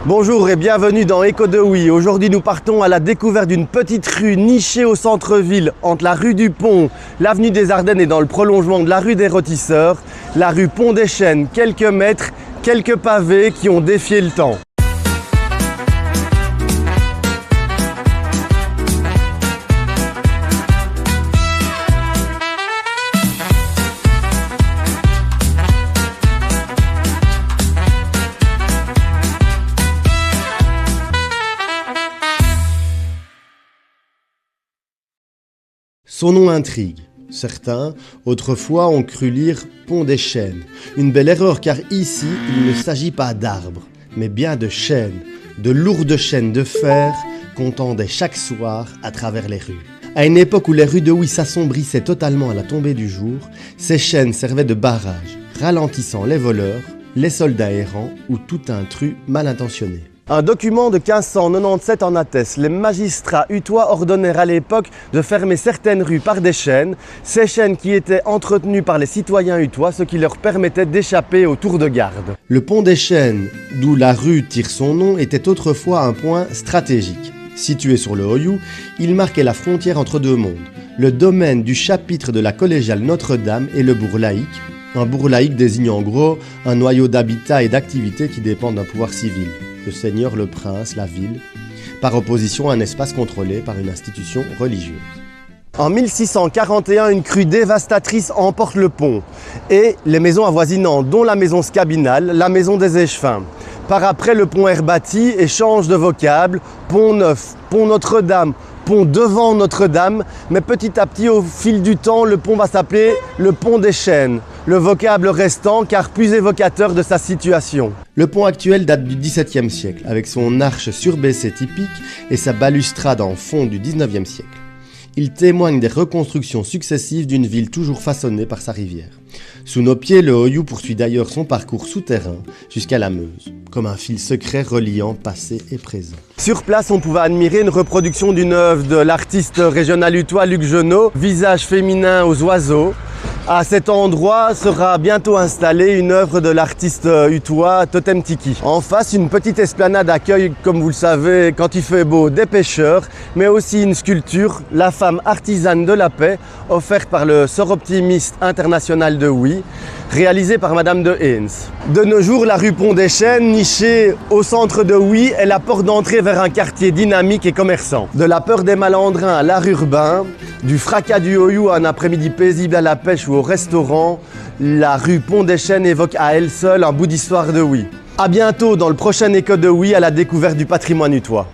Bonjour et bienvenue dans Écho de Oui. Aujourd'hui nous partons à la découverte d'une petite rue nichée au centre-ville entre la rue du Pont, l'avenue des Ardennes et dans le prolongement de la rue des Rôtisseurs, la rue Pont des Chênes, quelques mètres, quelques pavés qui ont défié le temps. Son nom intrigue. Certains, autrefois, ont cru lire Pont des Chênes. Une belle erreur car ici, il ne s'agit pas d'arbres, mais bien de chênes, de lourdes chaînes de fer qu'on tendait chaque soir à travers les rues. À une époque où les rues de Oui s'assombrissaient totalement à la tombée du jour, ces chaînes servaient de barrage, ralentissant les voleurs, les soldats errants ou tout intrus mal intentionné. Un document de 1597 en atteste. Les magistrats hutois ordonnèrent à l'époque de fermer certaines rues par des chaînes, ces chaînes qui étaient entretenues par les citoyens hutois, ce qui leur permettait d'échapper aux tours de garde. Le pont des Chênes, d'où la rue tire son nom, était autrefois un point stratégique. Situé sur le Hoyou, il marquait la frontière entre deux mondes, le domaine du chapitre de la collégiale Notre-Dame et le bourg laïque. Un bourg laïque désigne en gros un noyau d'habitat et d'activités qui dépendent d'un pouvoir civil. Le seigneur, le prince, la ville, par opposition à un espace contrôlé par une institution religieuse. En 1641, une crue dévastatrice emporte le pont et les maisons avoisinantes, dont la maison Scabinal, la maison des Échevins. Par après, le pont est rebâti et change de vocable, pont neuf, pont Notre-Dame, pont devant Notre-Dame, mais petit à petit, au fil du temps, le pont va s'appeler le pont des Chênes, le vocable restant car plus évocateur de sa situation. Le pont actuel date du XVIIe siècle, avec son arche surbaissée typique et sa balustrade en fond du XIXe siècle. Il témoigne des reconstructions successives d'une ville toujours façonnée par sa rivière. Sous nos pieds, le Hoyou poursuit d'ailleurs son parcours souterrain jusqu'à la Meuse, comme un fil secret reliant passé et présent. Sur place, on pouvait admirer une reproduction d'une œuvre de l'artiste régional hutois Luc Genot, visage féminin aux oiseaux. À cet endroit sera bientôt installée une œuvre de l'artiste hutois Totem Tiki. En face, une petite esplanade accueille, comme vous le savez, quand il fait beau, des pêcheurs, mais aussi une sculpture, la femme artisane de la paix, offerte par le Sort optimiste international de Oui, réalisée par Madame de Haynes. De nos jours, la rue Pont des Chênes, nichée au centre de Oui, est la porte d'entrée vers un quartier dynamique et commerçant. De la peur des malandrins à l'art urbain, du fracas du Hoyou à un après-midi paisible à la pêche ou au restaurant, la rue Pont des Chênes évoque à elle seule un bout d'histoire de Oui. A bientôt dans le prochain Écho de Oui à la découverte du patrimoine hutois.